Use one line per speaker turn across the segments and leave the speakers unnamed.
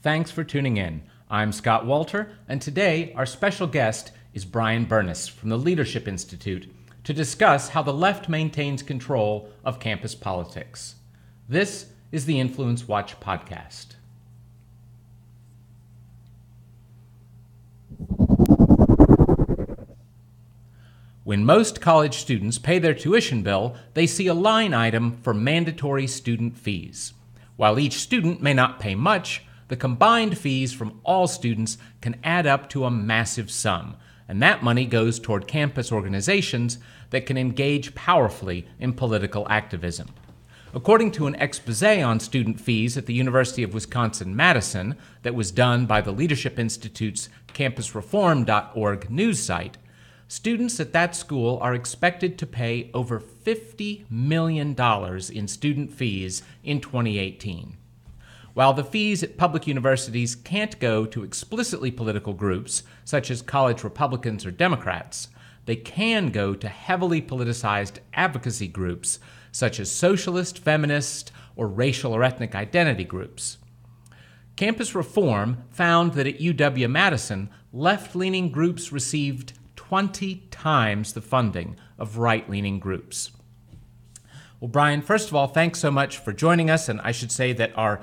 Thanks for tuning in. I'm Scott Walter, and today our special guest is Bryan Bernys from the Leadership Institute to discuss how the left maintains control of campus politics. This is the InfluenceWatch podcast. When most college students pay their tuition bill, they see a line item for mandatory student fees. While each student may not pay much, the combined fees from all students can add up to a massive sum, and that money goes toward campus organizations that can engage powerfully in political activism. According to an exposé on student fees at the University of Wisconsin-Madison that was done by the Leadership Institute's campusreform.org news site, students at that school are expected to pay over $50 million in student fees in 2018. While the fees at public universities can't go to explicitly political groups, such as college Republicans or Democrats, they can go to heavily politicized advocacy groups, such as socialist, feminist, or racial or ethnic identity groups. Campus Reform found that at UW-Madison, left-leaning groups received 20 times the funding of right-leaning groups. Well, Bryan, first of all, thanks so much for joining us, and I should say that our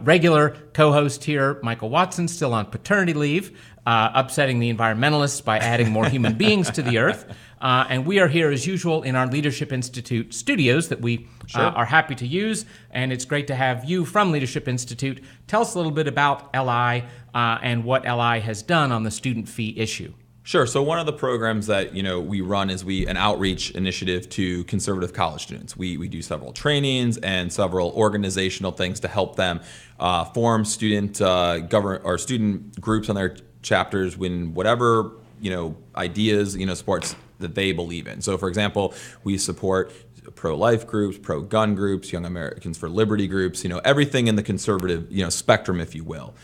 regular co-host here, Michael Watson, still on paternity leave, upsetting the environmentalists by adding more human beings to the earth. And we are here, as usual, in our Leadership Institute studios that we are happy to use, and it's great to have you from Leadership Institute. Tell us a little bit about LI and what LI has done on the student fee issue.
Sure. So one of the programs that we run is an outreach initiative to conservative college students. We do several trainings and several organizational things to help them form student student groups on their chapters when whatever ideas sports that they believe in. So for example, we support pro-life groups, pro-gun groups, Young Americans for Liberty groups, everything in the conservative spectrum, if you will.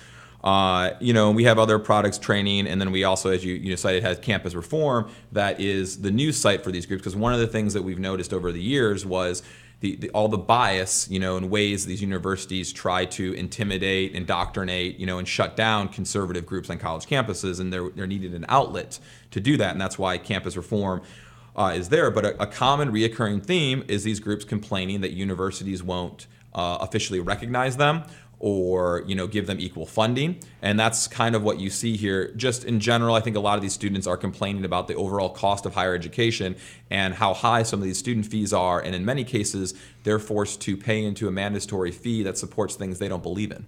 We have other products training, and then we also, as you cited, has Campus Reform, that is the news site for these groups. Because one of the things that we've noticed over the years was all the bias, in ways these universities try to intimidate, indoctrinate, and shut down conservative groups on college campuses, and there needed an outlet to do that, and that's why Campus Reform is there. But a common reoccurring theme is these groups complaining that universities won't officially recognize them or give them equal funding, and that's kind of what you see here. Just in general, I think a lot of these students are complaining about the overall cost of higher education and how high some of these student fees are, and in many cases they're forced to pay into a mandatory fee that supports things they don't believe in.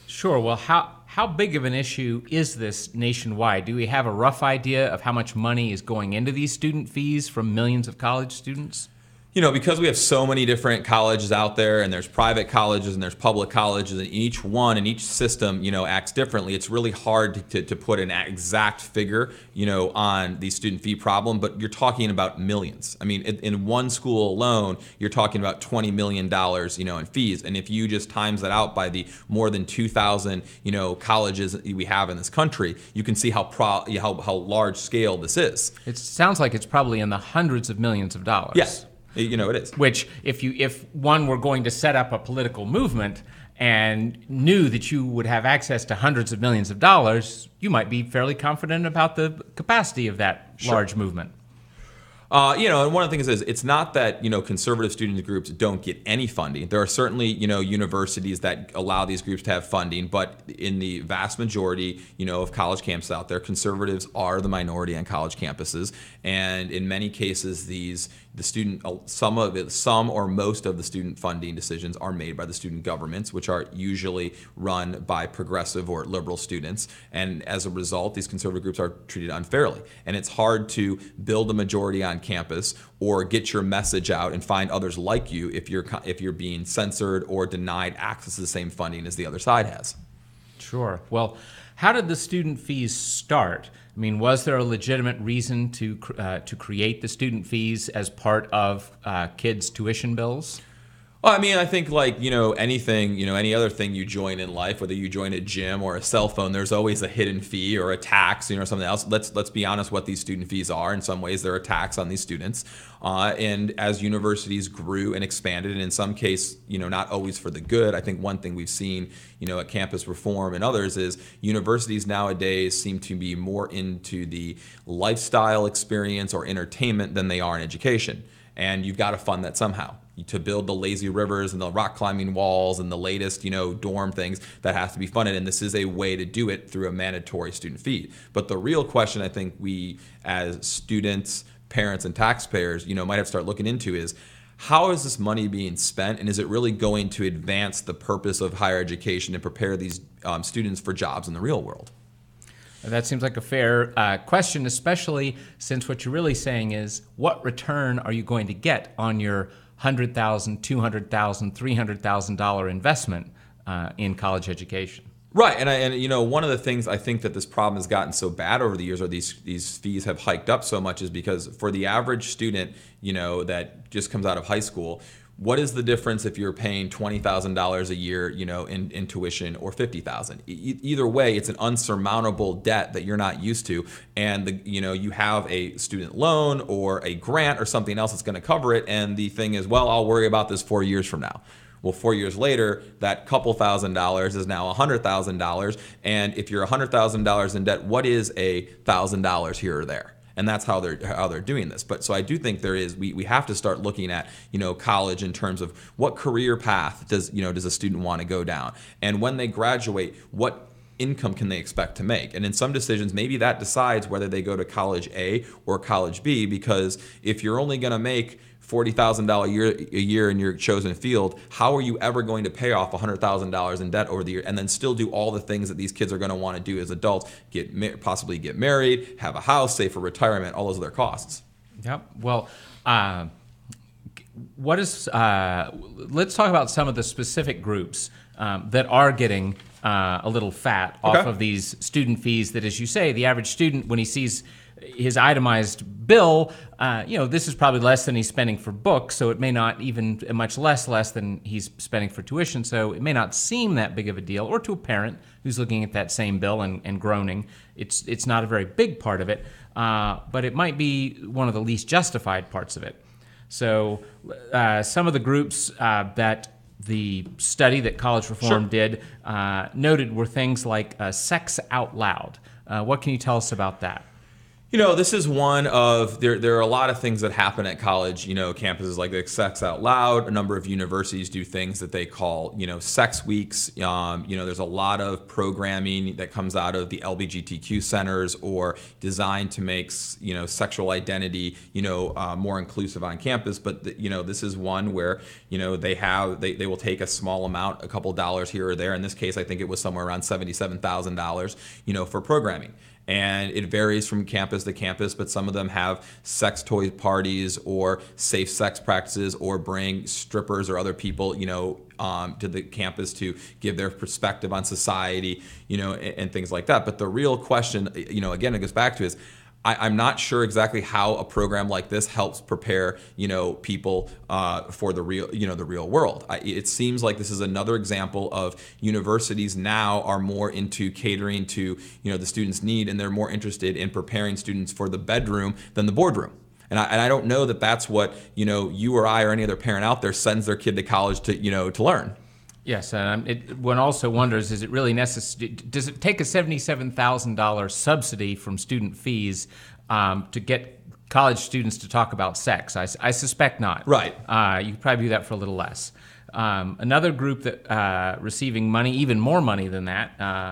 Sure. Well, how big of an issue is this nationwide? Do we have a rough idea of how much money is going into these student fees from millions of college students?
Because we have so many different colleges out there, and there's private colleges and there's public colleges, and each one and each system, acts differently, it's really hard to put an exact figure, on the student fee problem, but you're talking about millions. I mean, in one school alone, you're talking about $20 million, in fees. And if you just times that out by the more than 2,000, colleges we have in this country, you can see how large scale this is.
It sounds like it's probably in the hundreds of millions of dollars.
Yes. It is.
Which, if one were going to set up a political movement and knew that you would have access to hundreds of millions of dollars, you might be fairly confident about the capacity of that large movement.
And one of the things is, it's not that, conservative student groups don't get any funding. There are certainly, universities that allow these groups to have funding, but in the vast majority, of college campuses out there, conservatives are the minority on college campuses. And in many cases, some or most of the student funding decisions are made by the student governments, which are usually run by progressive or liberal students. And as a result, these conservative groups are treated unfairly. And it's hard to build a majority on campus or get your message out and find others like you if you're being censored or denied access to the same funding as the other side has.
Sure. Well, how did the student fees start? I mean, was there a legitimate reason to create the student fees as part of kids' tuition bills?
Well, I mean, I think like, anything, any other thing you join in life, whether you join a gym or a cell phone, there's always a hidden fee or a tax, something else. Let's be honest what these student fees are. In some ways, they're a tax on these students. And as universities grew and expanded, and in some case, not always for the good, I think one thing we've seen, at campus reform and others is universities nowadays seem to be more into the lifestyle experience or entertainment than they are in education. And you've got to fund that somehow. To build the lazy rivers and the rock climbing walls and the latest, dorm things, that has to be funded. And this is a way to do it through a mandatory student fee. But the real question I think we as students, parents, and taxpayers, might have to start looking into is, how is this money being spent, and is it really going to advance the purpose of higher education and prepare these students for jobs in the real world?
That seems like a fair question, especially since what you're really saying is, what return are you going to get on your $100,000, $200,000, $300,000 investment in college education?
Right, and one of the things I think that this problem has gotten so bad over the years, or these fees have hiked up so much, is because for the average student, that just comes out of high school, what is the difference if you're paying $20,000 a year, in tuition, or $50,000? Either way, it's an unsurmountable debt that you're not used to, and you have a student loan or a grant or something else that's going to cover it, and the thing is, well, I'll worry about this 4 years from now. Well, 4 years later, that couple $1,000s is now $100,000, and if you're $100,000 in debt, what is $1,000 here or there? And that's how they're doing this. But so I do think we have to start looking at college in terms of what career path does a student want to go down, and when they graduate, what income can they expect to make? And in some decisions, maybe that decides whether they go to college A or college B, because if you're only going to make $40,000 a year in your chosen field, how are you ever going to pay off $100,000 in debt over the year and then still do all the things that these kids are going to want to do as adults, possibly get married, have a house, save for retirement, all those other costs?
Yep. Well, let's talk about some of the specific groups that are getting a little fat off of these student fees that, as you say, the average student, when he sees his itemized bill, this is probably less than he's spending for books, so it may not even, much less than he's spending for tuition, so it may not seem that big of a deal. Or to a parent who's looking at that same bill and groaning, it's not a very big part of it, but it might be one of the least justified parts of it. So some of the groups that the study that College Reform did noted were things like sex out loud. What can you tell us about that?
This is one of, there are a lot of things that happen at college, campuses like Sex Out Loud. A number of universities do things that they call, sex weeks. There's a lot of programming that comes out of the LGBTQ centers or designed to make, sexual identity, more inclusive on campus. But, this is one where, they will take a small amount, a couple dollars here or there. In this case, I think it was somewhere around $77,000, for programming. And it varies from campus to campus, but some of them have sex toy parties or safe sex practices, or bring strippers or other people, to the campus to give their perspective on society, and things like that. But the real question, again, it goes back to is, I'm not sure exactly how a program like this helps prepare, people for the real world. It seems like this is another example of universities now are more into catering to, the students' need, and they're more interested in preparing students for the bedroom than the boardroom. And I don't know that that's what, you or I or any other parent out there sends their kid to college to learn.
Yes, one also wonders, is it really necessary? Does it take a $77,000 subsidy from student fees to get college students to talk about sex? I suspect not.
Right.
You could probably do that for a little less. Another group that receiving money, even more money than that,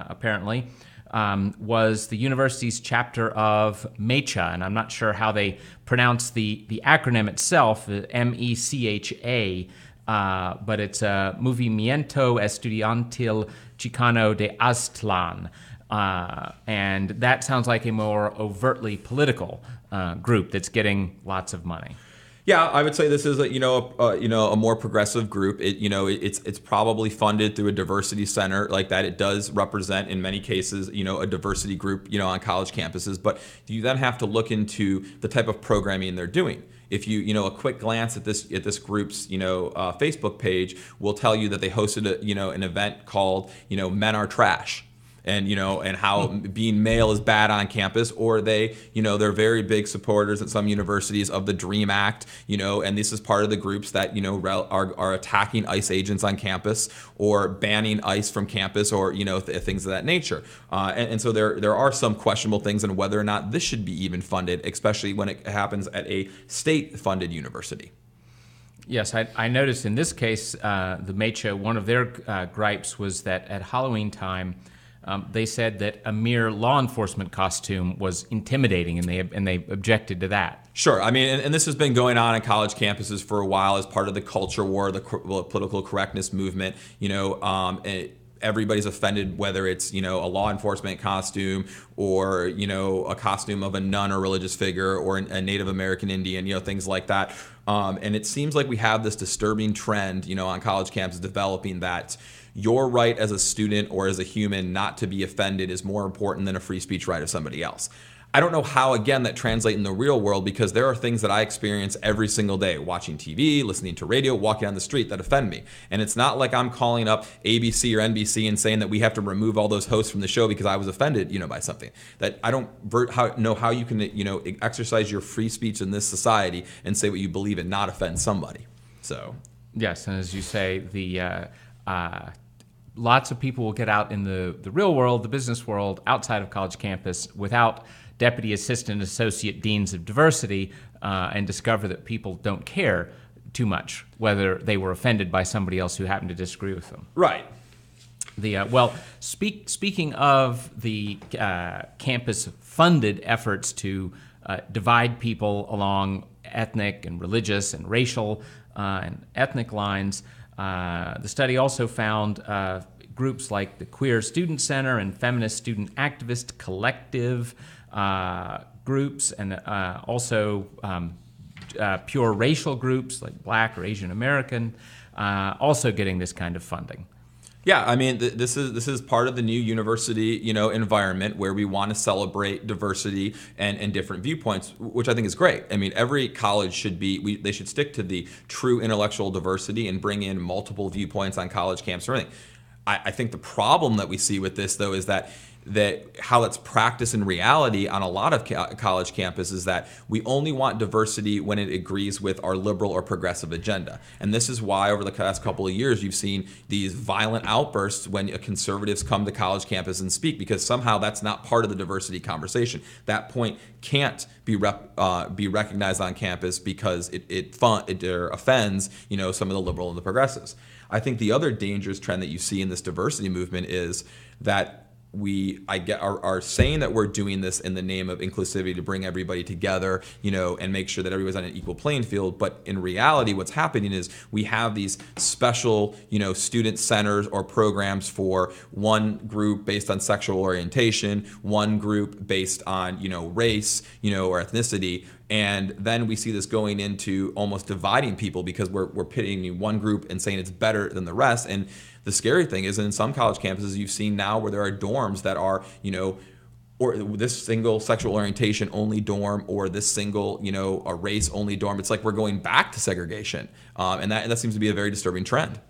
apparently, was the university's chapter of MECHA, and I'm not sure how they pronounce the acronym itself, MECHA. But it's Movimiento Estudiantil Chicano de Aztlán. And that sounds like a more overtly political group that's getting lots of money.
Yeah, I would say this is a more progressive group. It's probably funded through a diversity center like that. It does represent in many cases, a diversity group, on college campuses. But you then have to look into the type of programming they're doing. if you a quick glance at this group's Facebook page will tell you that they hosted an event called Men Are Trash. And how being male is bad on campus, or they're very big supporters at some universities of the DREAM Act, and this is part of the groups that are attacking ICE agents on campus or banning ICE from campus, or things of that nature. And so there are some questionable things in whether or not this should be even funded, especially when it happens at a state-funded university.
Yes, I noticed in this case, the Mecha, one of their gripes was that at Halloween time, they said that a mere law enforcement costume was intimidating, and they objected to that.
Sure. I mean, and this has been going on college campuses for a while as part of the culture war, the political correctness movement. Everybody's offended whether it's a law enforcement costume or a costume of a nun or religious figure or a Native American Indian, things like that. And it seems like we have this disturbing trend, on college campuses developing that your right as a student or as a human not to be offended is more important than a free speech right of somebody else. I don't know how, again, that translates in the real world, because there are things that I experience every single day, watching TV, listening to radio, walking down the street, that offend me. And it's not like I'm calling up ABC or NBC and saying that we have to remove all those hosts from the show because I was offended, by something. That I don't know how you can, exercise your free speech in this society and say what you believe and not offend somebody. So
yes, and as you say, the lots of people will get out in the real world, the business world, outside of college campus without deputy assistant associate deans of diversity, and discover that people don't care too much whether they were offended by somebody else who happened to disagree with them.
Right.
Speaking of the campus-funded efforts to divide people along ethnic and religious and racial and ethnic lines, the study also found groups like the Queer Student Center and Feminist Student Activist Collective groups, and also pure racial groups like Black or Asian American, also getting this kind of funding.
Yeah, I mean, this is part of the new university, environment where we want to celebrate diversity and different viewpoints, which I think is great. I mean, every college they should stick to the true intellectual diversity and bring in multiple viewpoints on college camps or anything. I think the problem that we see with this, though, is that how it's practiced in reality on a lot of college campuses is that we only want diversity when it agrees with our liberal or progressive agenda. And this is why over the past couple of years you've seen these violent outbursts when conservatives come to college campus and speak, because somehow that's not part of the diversity conversation. That point can't be recognized on campus because it offends some of the liberal and the progressives. I think the other dangerous trend that you see in this diversity movement is that are saying that we're doing this in the name of inclusivity to bring everybody together, and make sure that everybody's on an equal playing field. But in reality, what's happening is we have these special, student centers or programs for one group based on sexual orientation, one group based on, race, or ethnicity. And then we see this going into almost dividing people because we're pitting one group and saying it's better than the rest. And the scary thing is, in some college campuses, you've seen now where there are dorms that are, or this single sexual orientation only dorm, or this single, a race only dorm. It's like we're going back to segregation. And that seems to be a very disturbing trend.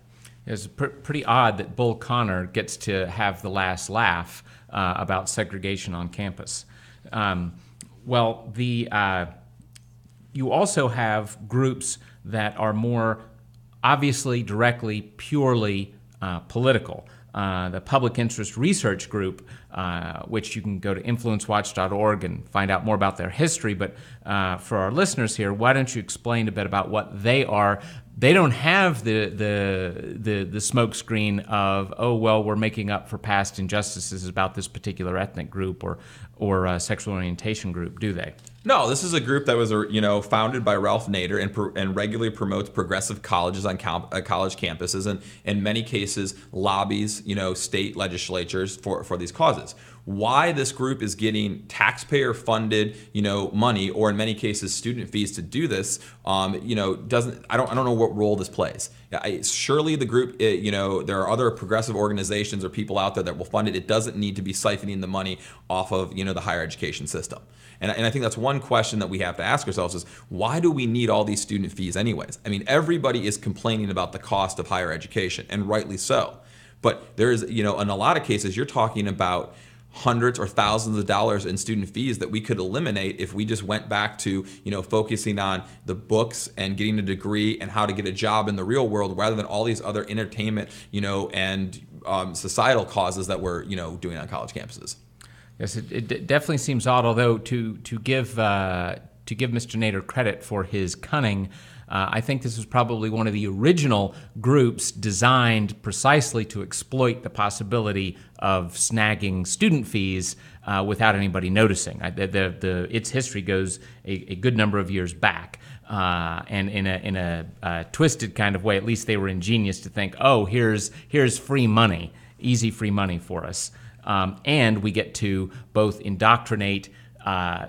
It's pretty odd that Bull Connor gets to have the last laugh about segregation on campus. You also have groups that are more obviously, directly, purely political. The Public Interest Research Group, which you can go to InfluenceWatch.org and find out more about their history. But for our listeners here, why don't you explain a bit about what they are? They don't have the smoke screen of, oh, well, we're making up for past injustices about this particular ethnic group or sexual orientation group, do they?
No, this is a group that was, founded by Ralph Nader and regularly promotes progressive colleges on college campuses, and in many cases lobbies, state legislatures for these causes. Why this group is getting taxpayer funded, money, or in many cases student fees to do this, doesn't, I don't know what role this plays. Surely the group, there are other progressive organizations or people out there that will fund it. It doesn't need to be siphoning the money off of, the higher education system. And I think that's one question that we have to ask ourselves is, why do we need all these student fees anyways? I mean, everybody is complaining about the cost of higher education, and rightly so. But there is, in a lot of cases, you're talking about hundreds or thousands of dollars in student fees that we could eliminate if we just went back to, focusing on the books and getting a degree and how to get a job in the real world, rather than all these other entertainment, and societal causes that we're, doing on college campuses.
Yes, it definitely seems odd. Although to give Mr. Nader credit for his cunning, I think this was probably one of the original groups designed precisely to exploit the possibility of snagging student fees without anybody noticing. Its history goes a good number of years back, and in a twisted kind of way. At least they were ingenious to think, oh, here's free money, easy free money for us. And we get to both indoctrinate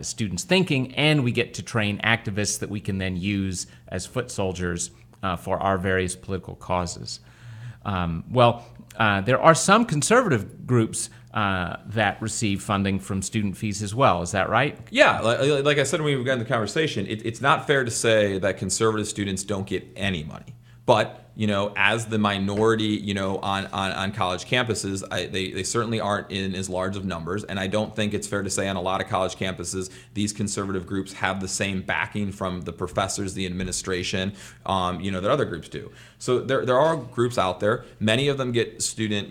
students' thinking, and we get to train activists that we can then use as foot soldiers for our various political causes. There are some conservative groups that receive funding from student fees as well. Is that right?
Yeah, like I said when we began the conversation, it's not fair to say that conservative students don't get any money. But as the minority, on college campuses, they certainly aren't in as large of numbers, and I don't think it's fair to say on a lot of college campuses these conservative groups have the same backing from the professors, the administration, that other groups do. So there are groups out there. Many of them get student,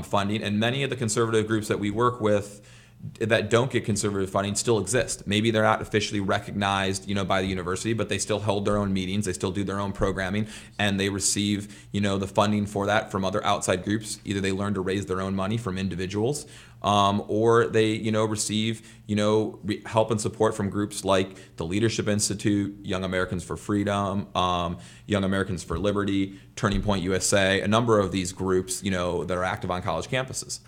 funding, and many of the conservative groups that we work with that don't get conservative funding still exist. Maybe they're not officially recognized, by the university, but they still hold their own meetings, they still do their own programming, and they receive, the funding for that from other outside groups. Either they learn to raise their own money from individuals, or they, receive, help and support from groups like the Leadership Institute, Young Americans for Freedom, Young Americans for Liberty, Turning Point USA, a number of these groups, that are active on college campuses.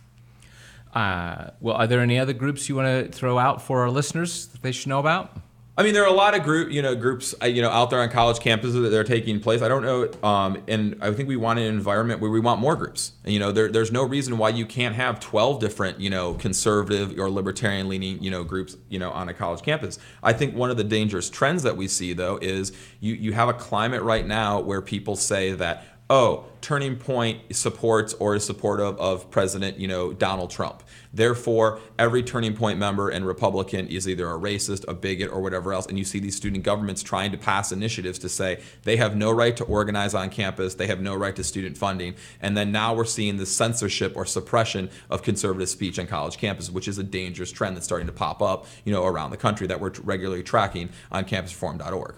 Are there any other groups you want to throw out for our listeners that they should know about?
I mean, there are a lot of groups, out there on college campuses that are taking place. I don't know, and I think we want an environment where we want more groups. And, there's no reason why you can't have 12 different, conservative or libertarian-leaning, groups, on a college campus. I think one of the dangerous trends that we see, though, is you have a climate right now where people say that, oh, Turning Point supports or is supportive of President, Donald Trump. Therefore, every Turning Point member and Republican is either a racist, a bigot, or whatever else. And you see these student governments trying to pass initiatives to say they have no right to organize on campus, they have no right to student funding. And then now we're seeing the censorship or suppression of conservative speech on college campuses, which is a dangerous trend that's starting to pop up, around the country that we're regularly tracking on campusreform.org.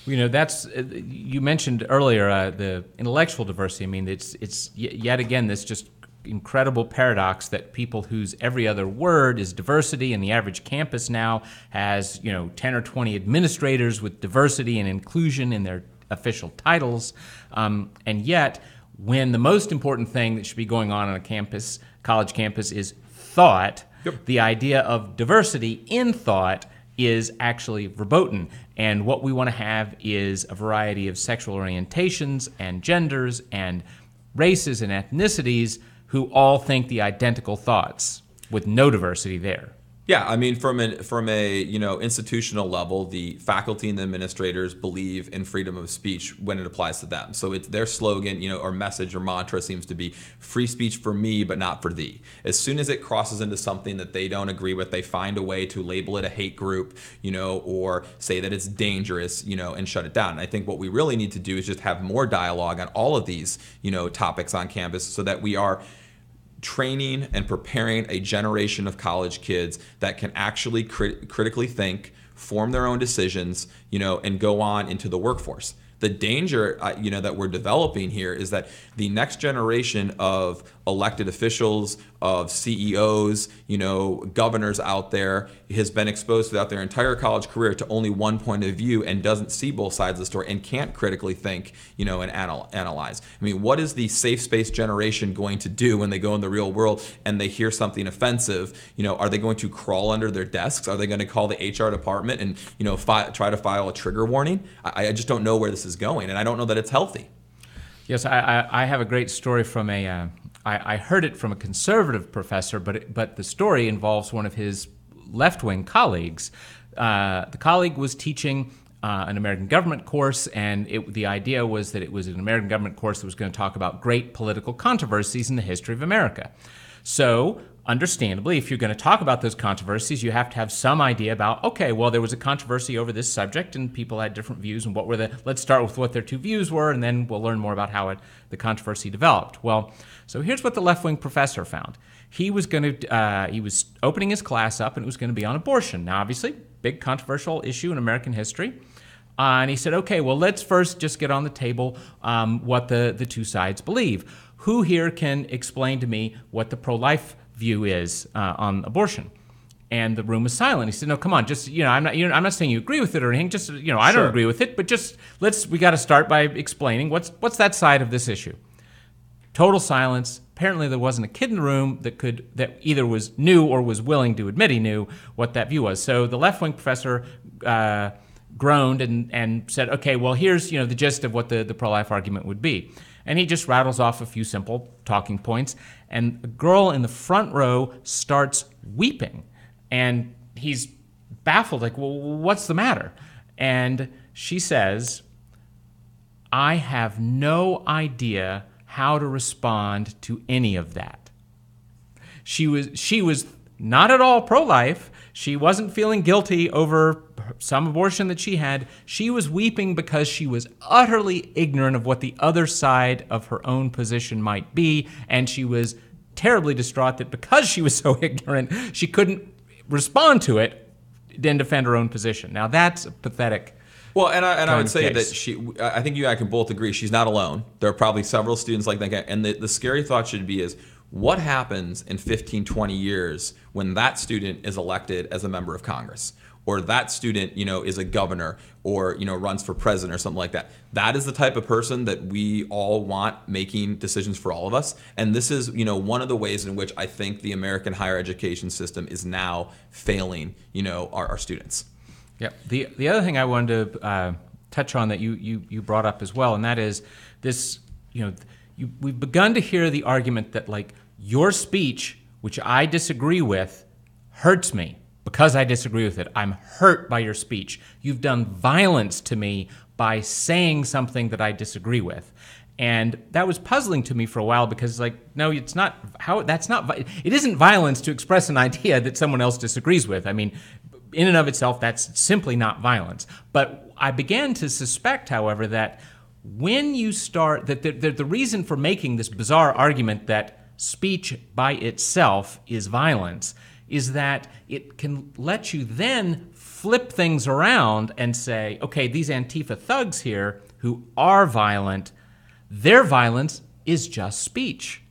That's you mentioned earlier the intellectual diversity. I mean, it's yet again this just incredible paradox that people whose every other word is diversity, and the average campus now has 10 or 20 administrators with diversity and inclusion in their official titles, and yet when the most important thing that should be going on a campus, college campus, is thought, the idea of diversity in thought is actually verboten. And what we want to have is a variety of sexual orientations and genders and races and ethnicities who all think the identical thoughts with no diversity there.
Yeah, I mean, from a institutional level, the faculty and the administrators believe in freedom of speech when it applies to them. So it's their slogan, or message or mantra seems to be free speech for me, but not for thee. As soon as it crosses into something that they don't agree with, they find a way to label it a hate group, or say that it's dangerous, and shut it down. And I think what we really need to do is just have more dialogue on all of these, topics on campus, so that we are training and preparing a generation of college kids that can actually critically think, form their own decisions, and go on into the workforce. The danger, that we're developing here is that the next generation of elected officials, of CEOs, governors out there has been exposed throughout their entire college career to only one point of view and doesn't see both sides of the story and can't critically think, and analyze. I mean, what is the safe space generation going to do when they go in the real world and they hear something offensive? Are they going to crawl under their desks? Are they going to call the HR department and, try to file a trigger warning? I just don't know where this is going, and I don't know that it's healthy.
Yes, I have a great story from I heard it from a conservative professor, but the story involves one of his left-wing colleagues. The colleague was teaching an American government course, and the idea was that it was an American government course that was going to talk about great political controversies in the history of America. So, understandably, if you're going to talk about those controversies, you have to have some idea about, okay, well, there was a controversy over this subject, and people had different views, and let's start with what their two views were, and then we'll learn more about how the controversy developed. Well, so here's what the left-wing professor found. He was opening his class up, and it was going to be on abortion. Now, obviously, big controversial issue in American history. And he said, okay, well, let's first just get on the table what the two sides believe. Who here can explain to me what the pro-life view is on abortion? And the room was silent. He said, no, come on, just, I'm not saying you agree with it or anything, just, I don't agree with it, but just we got to start by explaining what's that side of this issue. Total silence. Apparently there wasn't a kid in the room that either knew or was willing to admit he knew what that view was. So the left-wing professor groaned and said, okay, well, here's, the gist of what the pro-life argument would be. And he just rattles off a few simple talking points. And a girl in the front row starts weeping. And he's baffled, like, well, what's the matter? And she says, I have no idea how to respond to any of that. She was not at all pro-life. She wasn't feeling guilty over some abortion that she had. She was weeping because she was utterly ignorant of what the other side of her own position might be, and she was terribly distraught that because she was so ignorant, she couldn't respond to it and defend her own position. Now, that's a pathetic.
Well, and I would say that I think you and I can both agree she's not alone. There are probably several students like that. And the scary thought should be is, what happens in 15, 20 years when that student is elected as a member of Congress? Or that student, is a governor or, runs for president or something like that. That is the type of person that we all want making decisions for all of us. And this is, one of the ways in which I think the American higher education system is now failing, our students.
Yeah. The other thing I wanted to touch on that you brought up as well, and that is this, we've begun to hear the argument that, like, your speech, which I disagree with, hurts me. Because I disagree with it, I'm hurt by your speech. You've done violence to me by saying something that I disagree with. And that was puzzling to me for a while because, no, it isn't violence to express an idea that someone else disagrees with. I mean, in and of itself, that's simply not violence. But I began to suspect, however, that when you start, that the reason for making this bizarre argument that speech by itself is violence is that it can let you then flip things around and say, okay, these Antifa thugs here who are violent, their violence is just speech.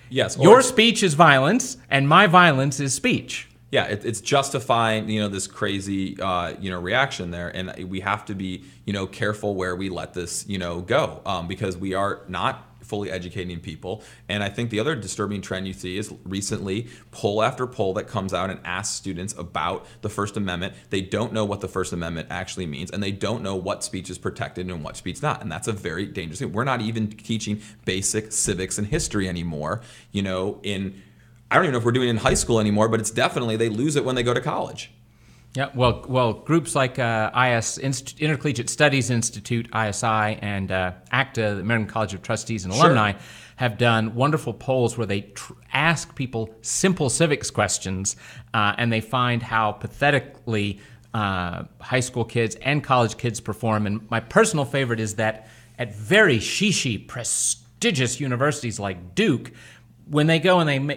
Yes.
Your speech is violence, and my violence is speech.
Yeah, it's justifying, this crazy, reaction there. And we have to be, careful where we let this, go, because we are not fully educating people. And I think the other disturbing trend you see is recently poll after poll that comes out and asks students about the First Amendment. They don't know what the First Amendment actually means, and they don't know what speech is protected and what speech not. And that's a very dangerous thing. We're not even teaching basic civics and history anymore, I don't even know if we're doing it in high school anymore, but it's definitely, they lose it when they go to college.
Yeah, well, groups like Intercollegiate Studies Institute, ISI, and ACTA, the American College of Trustees and Alumni, have done wonderful polls where they ask people simple civics questions, and they find how pathetically high school kids and college kids perform. And my personal favorite is that at very prestigious universities like Duke, when they go and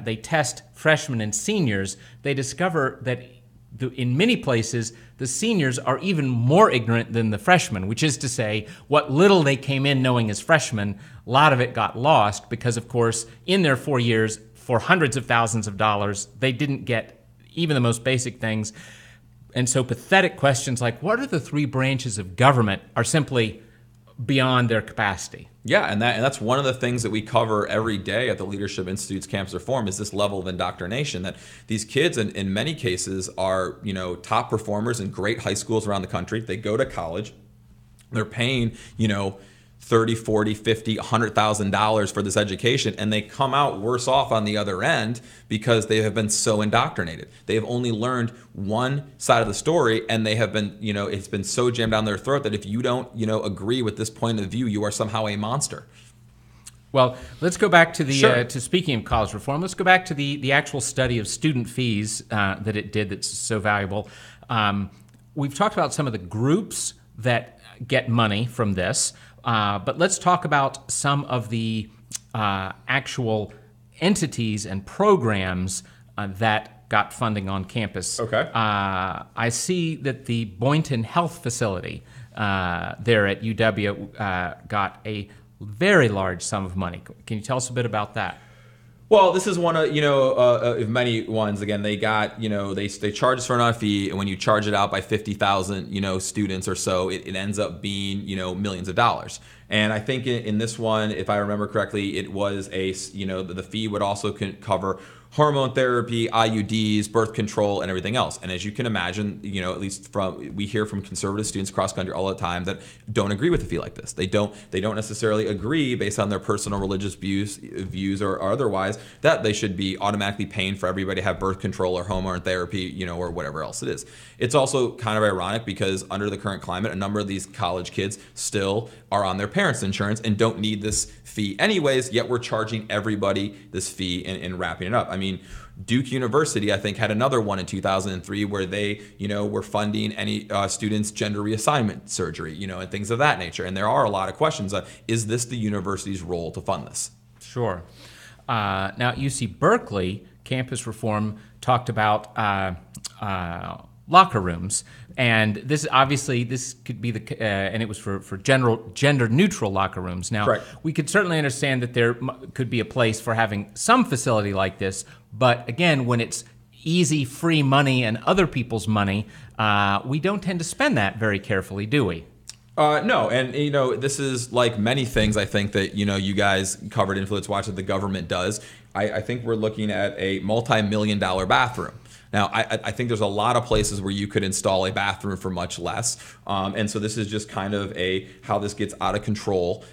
they test freshmen and seniors, they discover that in many places, the seniors are even more ignorant than the freshmen, which is to say, what little they came in knowing as freshmen, a lot of it got lost because, of course, in their 4 years, for hundreds of thousands of dollars, they didn't get even the most basic things. And so pathetic questions like, what are the 3 branches of government, are simply beyond their capacity.
Yeah, and that's one of the things that we cover every day at the Leadership Institute's Campus Reform is this level of indoctrination that these kids in many cases are, top performers in great high schools around the country. They go to college. They're paying, $30, $40, $50, $100,000 for this education, and they come out worse off on the other end because they have been so indoctrinated. They have only learned one side of the story, and they have been, it's been so jammed down their throat that if you don't, agree with this point of view, you are somehow a monster.
Well, let's go back to the
Sure.
to speaking of college reform. Let's go back to the actual study of student fees that it did that's so valuable. We've talked about some of the groups that get money from this. But let's talk about some of the actual entities and programs that got funding on campus.
Okay.
I see that the Boynton Health Facility there at UW got a very large sum of money. Can you tell us a bit about that?
Well, this is one of many ones. Again, they got they charge us for an fee, and when you charge it out by 50,000 students or so, it ends up being millions of dollars. And I think in this one, if I remember correctly, it was the fee would also cover hormone therapy, IUDs, birth control, and everything else. And as you can imagine, at least we hear from conservative students across country all the time that don't agree with a fee like this. They don't necessarily agree based on their personal religious views or otherwise that they should be automatically paying for everybody to have birth control or hormone therapy, or whatever else it is. It's also kind of ironic because under the current climate, a number of these college kids still are on their parents' insurance and don't need this fee anyways, yet we're charging everybody this fee and wrapping it up. I mean, Duke University, I think, had another one in 2003 where they, were funding any students' gender reassignment surgery, and things of that nature. And there are a lot of questions. Is this the university's role to fund this? Sure.
Now, at UC Berkeley, campus reform talked about locker rooms, and this could be and it was for gender neutral locker rooms. Now,
correct.
We could certainly understand that there could be a place for having some facility like this, but again, when it's easy, free money and other people's money, we don't tend to spend that very carefully, do we?
No, and this is like many things I think that you guys covered InfluenceWatch that the government does. I think we're looking at a multi-million-dollar bathroom. Now, I think there's a lot of places where you could install a bathroom for much less, and so this is just kind of how this gets out of control.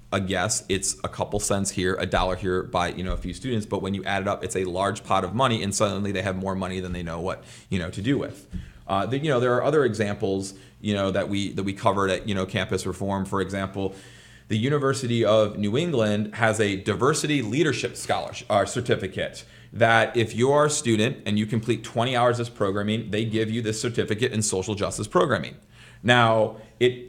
I guess it's a couple cents here, $1 here by a few students, but when you add it up, it's a large pot of money, and suddenly they have more money than they know what to do with. There are other examples that we covered at campus reform. For example, the University of New England has a diversity leadership scholarship certificate that if you are a student and you complete 20 hours of programming, they give you this certificate in social justice programming. Now,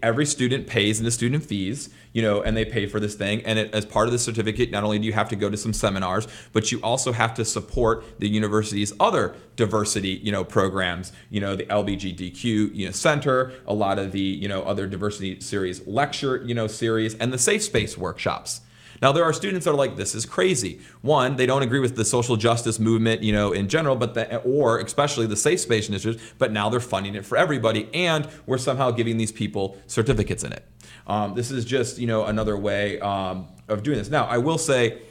every student pays into student fees, and they pay for this thing. And as part of the certificate, not only do you have to go to some seminars, but you also have to support the university's other diversity, programs. The LGBTQ, center, a lot of the, other diversity series lecture, series, and the safe space workshops. Now, there are students that are like, this is crazy. One, they don't agree with the social justice movement, in general, or especially the safe space initiatives, but now they're funding it for everybody, and we're somehow giving these people certificates in it. This is just, another way of doing this. Now, I will say,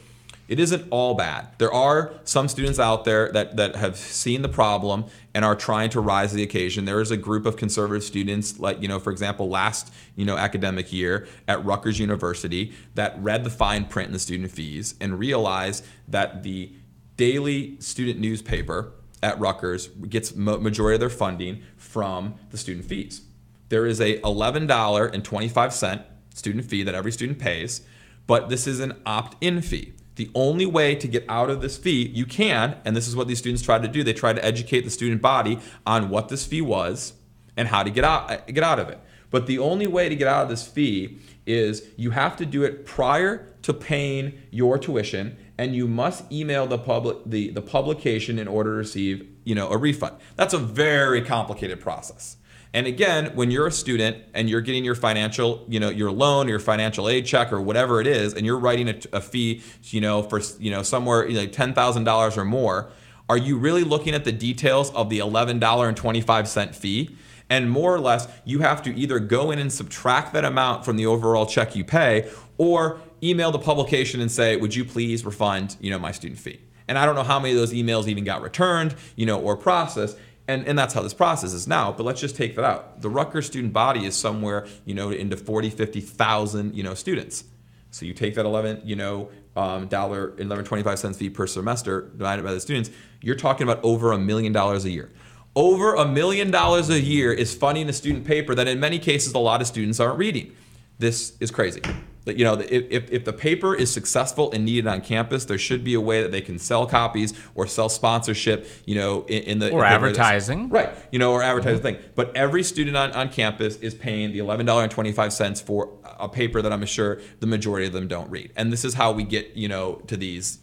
it isn't all bad. There are some students out there that have seen the problem and are trying to rise to the occasion. There is a group of conservative students, like, for example, last, academic year at Rutgers University that read the fine print in the student fees and realized that the daily student newspaper at Rutgers gets majority of their funding from the student fees. There is a $11.25 student fee that every student pays, but this is an opt-in fee. The only way to get out of this fee, you can, and this is what these students try to do, they try to educate the student body on what this fee was and how to get out of it. But the only way to get out of this fee is you have to do it prior to paying your tuition and you must email the publication in order to receive, a refund. That's a very complicated process. And again, when you're a student and you're getting your financial, your loan, your financial aid check or whatever it is, and you're writing a fee, for, somewhere like $10,000 or more, are you really looking at the details of the $11.25 fee? And more or less, you have to either go in and subtract that amount from the overall check you pay, or email the publication and say, would you please refund, my student fee? And I don't know how many of those emails even got returned, or processed. And that's how this process is now. But let's just take that out. The Rutgers student body is somewhere, into 40, 50,000, students. So you take that $11.25 fee per semester divided by the students, you're talking about over $1 million a year. Over $1 million a year is funding a student paper that in many cases a lot of students aren't reading. This is crazy. If the paper is successful and needed on campus, there should be a way that they can sell copies or sell sponsorship,
or advertising.
Right, or advertising thing. But every student on campus is paying the $11.25 for a paper that I'm sure the majority of them don't read. And this is how we get, to this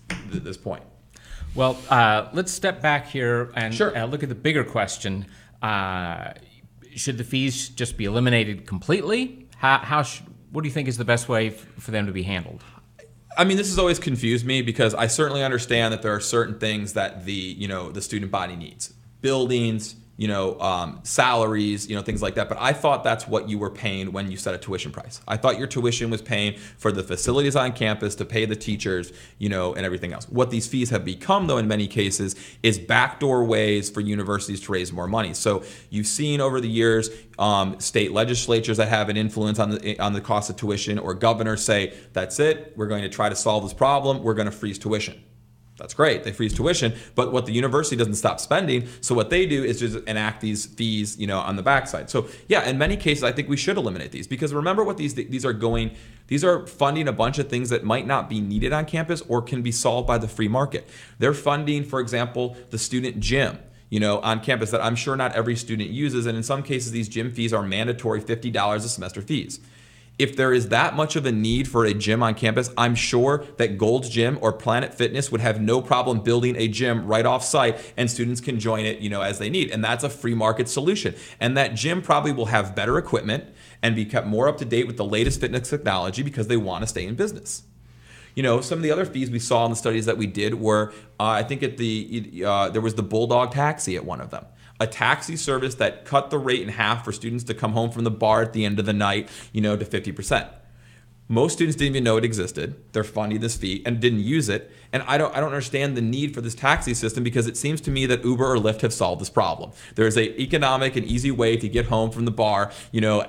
point.
Well, let's step back here and
Sure.
Look at the bigger question. Should the fees just be eliminated completely? What do you think is the best way for them to be handled?
I mean, this has always confused me because I certainly understand that there are certain things that the student body needs. Buildings, salaries, things like that. But I thought that's what you were paying when you set a tuition price. I thought your tuition was paying for the facilities on campus to pay the teachers, and everything else. What these fees have become, though, in many cases, is backdoor ways for universities to raise more money. So you've seen over the years state legislatures that have an influence on the cost of tuition, or governors say, that's it, we're going to try to solve this problem, we're going to freeze tuition. That's great. They freeze tuition, but what the university doesn't stop spending. So what they do is just enact these fees, on the backside. So yeah, in many cases, I think we should eliminate these because remember what these are funding a bunch of things that might not be needed on campus or can be solved by the free market. They're funding, for example, the student gym, on campus that I'm sure not every student uses. And in some cases, these gym fees are mandatory $50 a semester fees. If there is that much of a need for a gym on campus, I'm sure that Gold's Gym or Planet Fitness would have no problem building a gym right off site and students can join it, as they need. And that's a free market solution. And that gym probably will have better equipment and be kept more up to date with the latest fitness technology because they want to stay in business. Some of the other fees we saw in the studies that we did were, I think there was the Bulldog taxi at one of them. A taxi service that cut the rate in half for students to come home from the bar at the end of the night, to 50%. Most students didn't even know it existed. They're funding this fee and didn't use it. And I don't understand the need for this taxi system because it seems to me that Uber or Lyft have solved this problem. There's an economic and easy way to get home from the bar,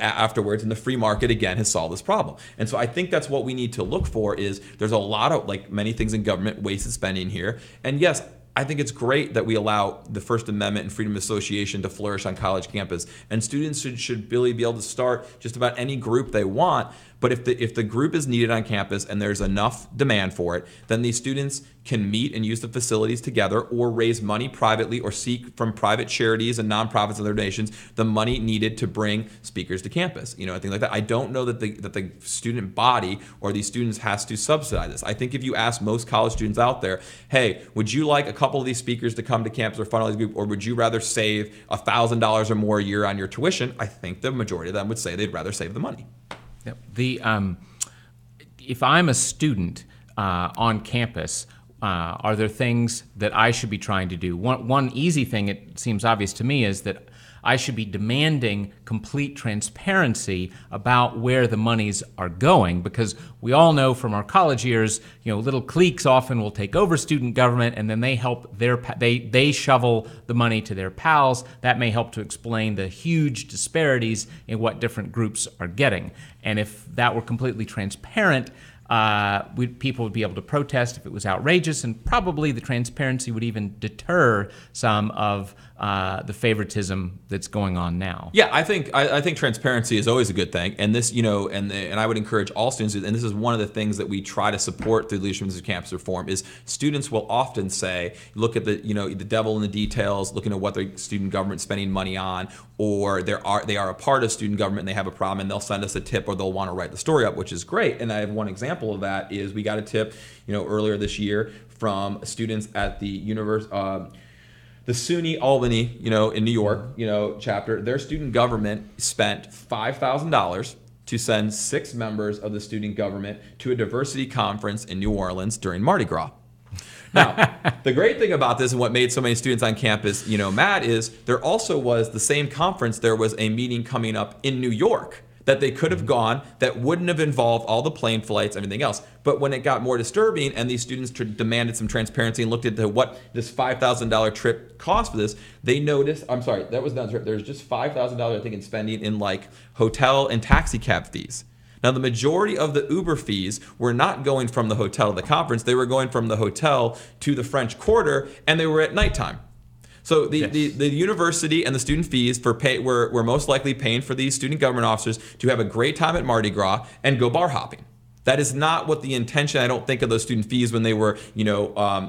afterwards, and the free market again has solved this problem. And so I think that's what we need to look for is there's a lot of, like many things in government, wasted spending here. And yes, I think it's great that we allow the First Amendment and freedom of association to flourish on college campus. And students should really be able to start just about any group they want. But if the group is needed on campus and there's enough demand for it, then these students can meet and use the facilities together or raise money privately or seek from private charities and nonprofits and other donations the money needed to bring speakers to campus, things like that. I don't know that the student body or these students has to subsidize this. I think if you ask most college students out there, hey, would you like a couple of these speakers to come to campus or fund all these groups, or would you rather save $1,000 or more a year on your tuition? I think the majority of them would say they'd rather save the money.
Yep. If I'm a student on campus, are there things that I should be trying to do? One easy thing, it seems obvious to me, is that I should be demanding complete transparency about where the monies are going, because we all know from our college years, little cliques often will take over student government, and then they help they shovel the money to their pals. That may help to explain the huge disparities in what different groups are getting. And if that were completely transparent, people would be able to protest if it was outrageous, and probably the transparency would even deter some of the favoritism that's going on now.
Yeah, I think transparency is always a good thing, and this, and I would encourage all students, and this is one of the things that we try to support through Leadership of Campus Reform, is students will often say, look at the devil in the details, looking at what their student government spending money on, or they are a part of student government and they have a problem, and they'll send us a tip or they'll want to write the story up, which is great. And I have one example example of that is we got a tip, earlier this year from students at the the SUNY Albany, in New York, chapter. Their student government spent $5,000 to send 6 members of the student government to a diversity conference in New Orleans during Mardi Gras. Now, the great thing about this and what made so many students on campus, mad is there also was the same conference. There was a meeting coming up in New York that they could have gone that wouldn't have involved all the plane flights, everything else. But when it got more disturbing and these students demanded some transparency and looked at what this $5,000 trip cost for this, they noticed, I'm sorry, that was not, there's just $5,000 I think in spending in like hotel and taxi cab fees. Now, the majority of the Uber fees were not going from the hotel to the conference. They were going from the hotel to the French Quarter, and they were at nighttime. So the university and the student fees were most likely paying for these student government officers to have a great time at Mardi Gras and go bar hopping. That is not what the intention, I don't think, of those student fees when they were,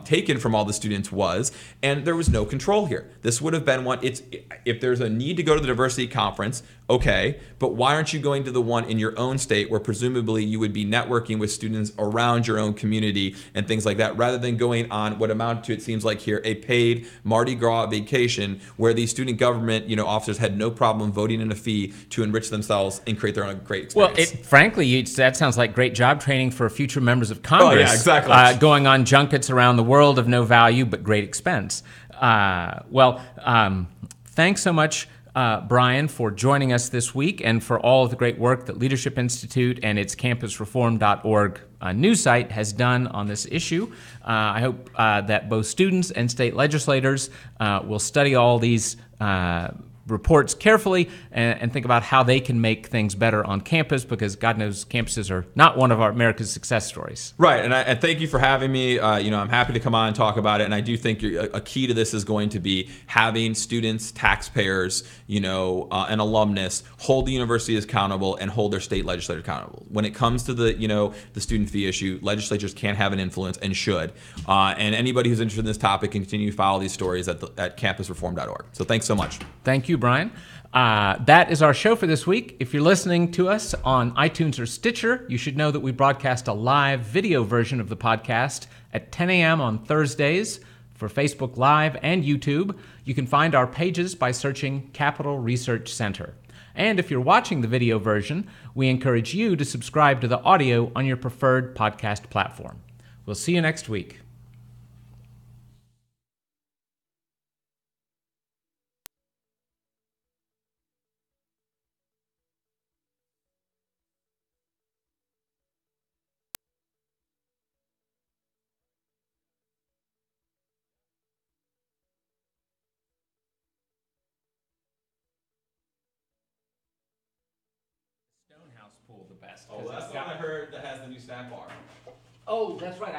taken from all the students was. And there was no control here. This would have been one. If there's a need to go to the diversity conference, okay, but why aren't you going to the one in your own state where presumably you would be networking with students around your own community and things like that, rather than going on what amounted to, it seems like here, a paid Mardi Gras vacation where the student government, officers had no problem voting in a fee to enrich themselves and create their own great experience.
Well, frankly, that sounds like great job training for future members of Congress.
Oh, yeah, exactly.
Going on junkets around the world of no value but great expense. Thanks so much, Bryan, for joining us this week and for all of the great work that Leadership Institute and its campusreform.org news site has done on this issue. I hope that both students and state legislators will study all these reports carefully and think about how they can make things better on campus, because God knows campuses are not one of America's success stories.
Right, and thank you for having me. I'm happy to come on and talk about it, and I do think a key to this is going to be having students, taxpayers, and alumnus hold the university accountable and hold their state legislature accountable. When it comes to the student fee issue, legislatures can have an influence and should. And anybody who's interested in this topic can continue to follow these stories at campusreform.org. So thanks so much.
Thank you, Bryan. That is our show for this week. If you're listening to us on iTunes or Stitcher, you should know that we broadcast a live video version of the podcast at 10 a.m. on Thursdays for Facebook Live and YouTube. You can find our pages by searching Capital Research Center. And if you're watching the video version, we encourage you to subscribe to the audio on your preferred podcast platform. We'll see you next week. Stonehouse pool the best.
Oh, that's the one I heard that has the new snack bar.
Oh, that's right.